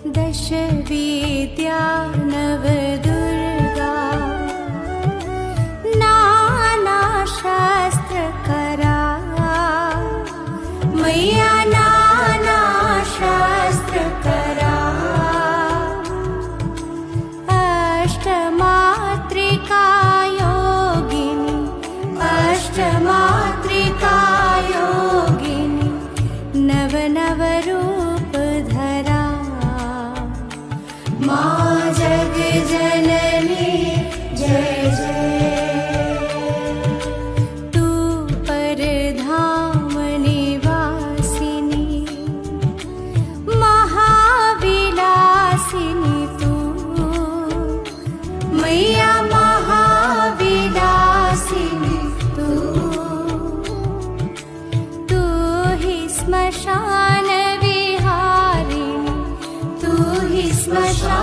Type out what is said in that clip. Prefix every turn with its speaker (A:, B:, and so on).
A: दशविद्या नवदुर्गा नानाशास्त्रकरा मैया नानाशास्त्रकरा अष्टमात्रिका योगिनी अष्टमात्रिका योगिनी नव नव रूप धरा माँ जग जननी जय जय। तू परधाम निवासिनी महाविलासिनी तू मैया महाविलासिनी तू ही स्मशान विहारिणी तू ही स्मशान